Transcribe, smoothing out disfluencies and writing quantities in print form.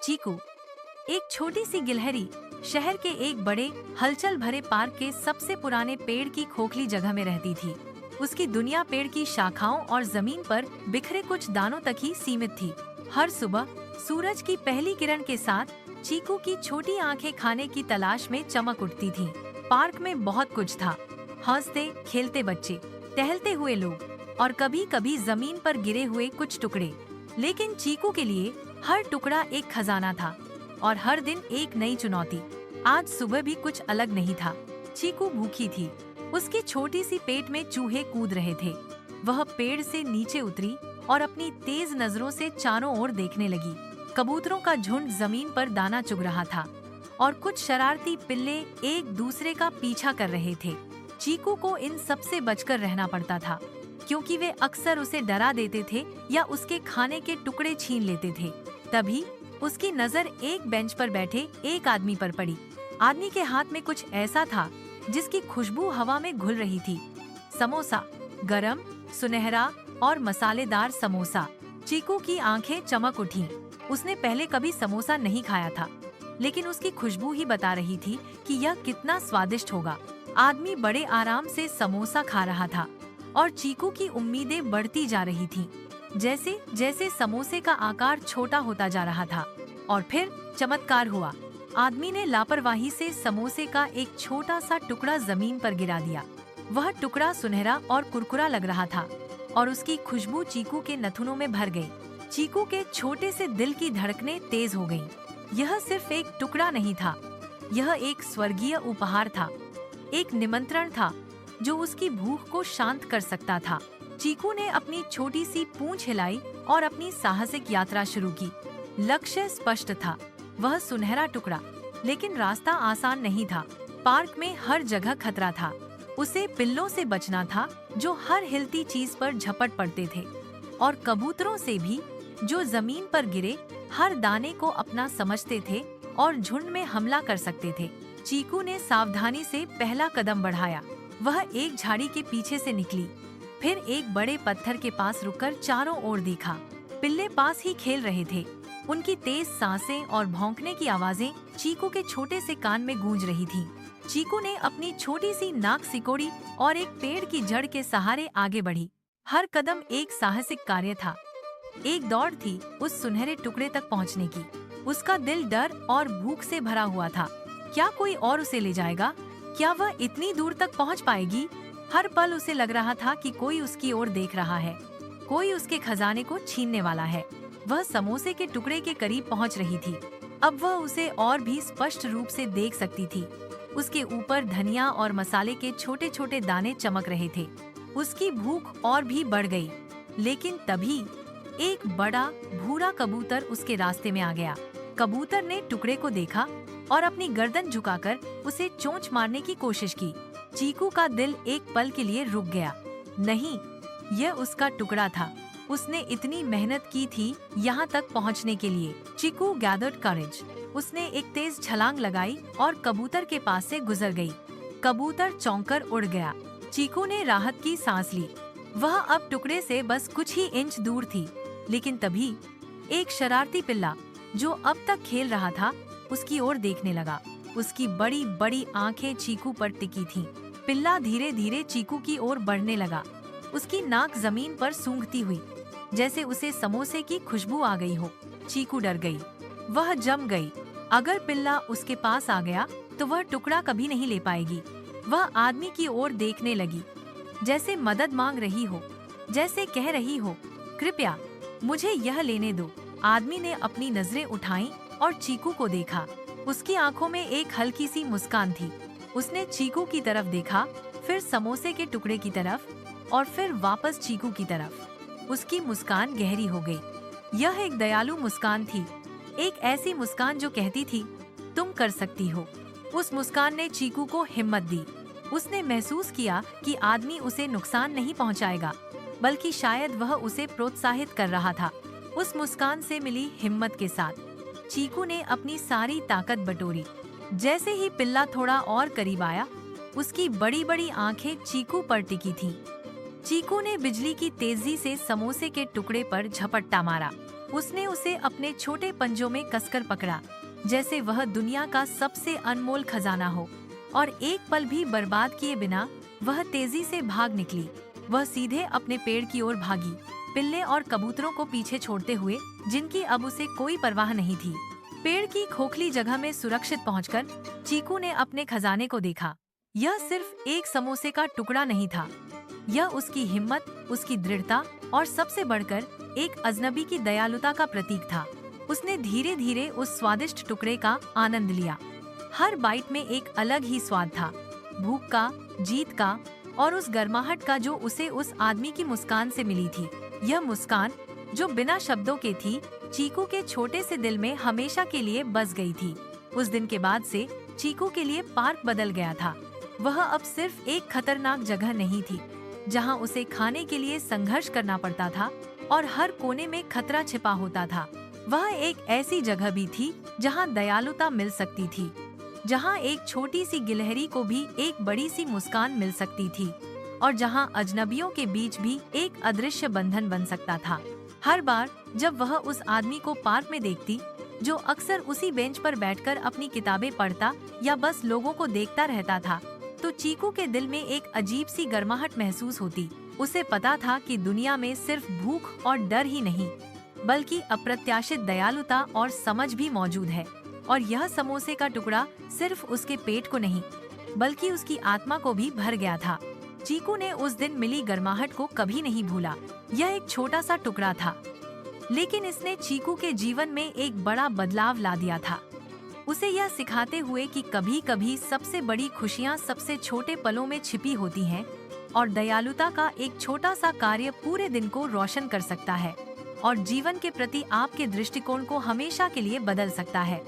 चीकू एक छोटी सी गिलहरी शहर के एक बड़े हलचल भरे पार्क के सबसे पुराने पेड़ की खोखली जगह में रहती थी। उसकी दुनिया पेड़ की शाखाओं और जमीन पर बिखरे कुछ दानों तक ही सीमित थी। हर सुबह सूरज की पहली किरण के साथ चीकू की छोटी आंखें खाने की तलाश में चमक उठती थीं। पार्क में बहुत कुछ था, हंसते खेलते बच्चे, टहलते हुए लोग और कभी कभी जमीन पर गिरे हुए कुछ टुकड़े। लेकिन चीकू के लिए हर टुकड़ा एक खजाना था और हर दिन एक नई चुनौती। आज सुबह भी कुछ अलग नहीं था। चीकू भूखी थी। उसकी छोटी सी पेट में चूहे कूद रहे थे। वह पेड़ से नीचे उतरी और अपनी तेज नजरों से चारों ओर देखने लगी। कबूतरों का झुंड जमीन पर दाना चुग रहा था और कुछ शरारती पिल्ले एक दूसरे का पीछा कर रहे थे। चीकू को इन सब से बचकर रहना पड़ता था, क्योंकि वे अक्सर उसे डरा देते थे या उसके खाने के टुकड़े छीन लेते थे। तभी उसकी नजर एक बेंच पर बैठे एक आदमी पर पड़ी। आदमी के हाथ में कुछ ऐसा था जिसकी खुशबू हवा में घुल रही थी। समोसा, गरम, सुनहरा और मसालेदार समोसा। चीकू की आंखें चमक उठीं। उसने पहले कभी समोसा नहीं खाया था, लेकिन उसकी खुशबू ही बता रही थी कि यह कितना स्वादिष्ट होगा। आदमी बड़े आराम से समोसा खा रहा था और चीकू की उम्मीदें बढ़ती जा रही थीं। जैसे जैसे समोसे का आकार छोटा होता जा रहा था। और फिर चमत्कार हुआ। आदमी ने लापरवाही से समोसे का एक छोटा सा टुकड़ा जमीन पर गिरा दिया। वह टुकड़ा सुनहरा और कुरकुरा लग रहा था और उसकी खुशबू चीकू के नथुनों में भर गई। चीकू के छोटे से दिल की धड़कनें तेज हो गईं। यह सिर्फ एक टुकड़ा नहीं था, यह एक स्वर्गीय उपहार था, एक निमंत्रण था जो उसकी भूख को शांत कर सकता था। चीकू ने अपनी छोटी सी पूंछ हिलाई और अपनी साहसिक यात्रा शुरू की। लक्ष्य स्पष्ट था, वह सुनहरा टुकड़ा। लेकिन रास्ता आसान नहीं था। पार्क में हर जगह खतरा था। उसे पिल्लों से बचना था जो हर हिलती चीज पर झपट पड़ते थे, और कबूतरों से भी जो जमीन पर गिरे हर दाने को अपना समझते थे और झुंड में हमला कर सकते थे। चीकू ने सावधानी से पहला कदम बढ़ाया। वह एक झाड़ी के पीछे से निकली, फिर एक बड़े पत्थर के पास रुककर चारों ओर देखा। पिल्ले पास ही खेल रहे थे। उनकी तेज सांसें और भौंकने की आवाजें चीकू के छोटे से कान में गूंज रही थीं। चीकू ने अपनी छोटी सी नाक सिकोड़ी और एक पेड़ की जड़ के सहारे आगे बढ़ी। हर कदम एक साहसिक कार्य था। एक दौड़ थी उस सुनहरे टुकड़े तक पहुंचने की। उसका दिल डर और भूख से भरा हुआ था। क्या कोई और उसे ले जाएगा? क्या वह इतनी दूर तक पहुंच पाएगी? हर पल उसे लग रहा था कि कोई उसकी ओर देख रहा है, कोई उसके खजाने को छीनने वाला है। वह समोसे के टुकड़े के करीब पहुंच रही थी। अब वह उसे और भी स्पष्ट रूप से देख सकती थी। उसके ऊपर धनिया और मसाले के छोटे छोटे दाने चमक रहे थे। उसकी भूख और भी बढ़ गई। लेकिन तभी एक बड़ा भूरा कबूतर उसके रास्ते में आ गया। कबूतर ने टुकड़े को देखा और अपनी गर्दन झुकाकर उसे चोंच मारने की कोशिश की। चीकू का दिल एक पल के लिए रुक गया। नहीं, यह उसका टुकड़ा था। उसने इतनी मेहनत की थी यहाँ तक पहुँचने के लिए। चीकू गैदर्ड करेज। उसने एक तेज छलांग लगाई और कबूतर के पास से गुजर गई। कबूतर चौंककर उड़ गया। चीकू ने राहत की सांस ली। वह अब टुकड़े से बस कुछ ही इंच दूर थी। लेकिन तभी एक शरारती पिल्ला जो अब तक खेल रहा था उसकी ओर देखने लगा। उसकी बड़ी बड़ी आंखें चीकू पर टिकी थीं। पिल्ला धीरे धीरे चीकू की ओर बढ़ने लगा, उसकी नाक जमीन पर सूंघती हुई, जैसे उसे समोसे की खुशबू आ गई हो। चीकू डर गई। वह जम गई। अगर पिल्ला उसके पास आ गया तो वह टुकड़ा कभी नहीं ले पाएगी। वह आदमी की ओर देखने लगी, जैसे मदद मांग रही हो, जैसे कह रही हो, कृपया मुझे यह लेने दो। आदमी ने अपनी नजरें उठाईं और चीकू को देखा। उसकी आंखों में एक हल्की सी मुस्कान थी। उसने चीकू की तरफ देखा, फिर समोसे के टुकड़े की तरफ और फिर वापस चीकू की तरफ। उसकी मुस्कान गहरी हो गई। यह एक दयालु मुस्कान थी, एक ऐसी मुस्कान जो कहती थी, तुम कर सकती हो। उस मुस्कान ने चीकू को हिम्मत दी। उसने महसूस किया कि आदमी उसे नुकसान नहीं पहुंचाएगा, बल्कि शायद वह उसे प्रोत्साहित कर रहा था। उस मुस्कान से मिली हिम्मत के साथ चीकू ने अपनी सारी ताकत बटोरी। जैसे ही पिल्ला थोड़ा और करीब आया, उसकी बड़ी बड़ी आंखें चीकू पर टिकी थीं। चीकू ने बिजली की तेजी से समोसे के टुकड़े पर झपट्टा मारा। उसने उसे अपने छोटे पंजों में कसकर पकड़ा, जैसे वह दुनिया का सबसे अनमोल खजाना हो, और एक पल भी बर्बाद किए बिना वह तेजी से भाग निकली। वह सीधे अपने पेड़ की ओर भागी, पिल्ले और कबूतरों को पीछे छोड़ते हुए, जिनकी अब उसे कोई परवाह नहीं थी। पेड़ की खोखली जगह में सुरक्षित पहुंचकर चीकू ने अपने खजाने को देखा। यह सिर्फ एक समोसे का टुकड़ा नहीं था, यह उसकी हिम्मत, उसकी दृढ़ता और सबसे बढ़कर एक अजनबी की दयालुता का प्रतीक था। उसने धीरे धीरे उस स्वादिष्ट टुकड़े का आनंद लिया। हर बाइट में एक अलग ही स्वाद था, भूख का, जीत का और उस गर्माहट का जो उसे उस आदमी की मुस्कान से मिली थी। यह मुस्कान, जो बिना शब्दों के थी, चीकू के छोटे से दिल में हमेशा के लिए बस गई थी। उस दिन के बाद से चीकू के लिए पार्क बदल गया था। वह अब सिर्फ एक खतरनाक जगह नहीं थी, जहां उसे खाने के लिए संघर्ष करना पड़ता था और हर कोने में खतरा छिपा होता था। वह एक ऐसी जगह भी थी जहां दयालुता मिल सकती थी, जहां एक छोटी सी गिलहरी को भी एक बड़ी सी मुस्कान मिल सकती थी, और जहां अजनबियों के बीच भी एक अदृश्य बंधन बन सकता था। हर बार जब वह उस आदमी को पार्क में देखती, जो अक्सर उसी बेंच पर बैठकर अपनी किताबें पढ़ता या बस लोगों को देखता रहता था, तो चीकू के दिल में एक अजीब सी गर्माहट महसूस होती। उसे पता था कि दुनिया में सिर्फ भूख और डर ही नहीं, बल्कि अप्रत्याशित दयालुता और समझ भी मौजूद है। और यह समोसे का टुकड़ा सिर्फ उसके पेट को नहीं, बल्कि उसकी आत्मा को भी भर गया था। चीकू ने उस दिन मिली गर्माहट को कभी नहीं भूला। यह एक छोटा सा टुकड़ा था, लेकिन इसने चीकू के जीवन में एक बड़ा बदलाव ला दिया था, उसे यह सिखाते हुए कि कभी कभी सबसे बड़ी खुशियाँ सबसे छोटे पलों में छिपी होती हैं, और दयालुता का एक छोटा सा कार्य पूरे दिन को रोशन कर सकता है और जीवन के प्रति आपके दृष्टिकोण को हमेशा के लिए बदल सकता है।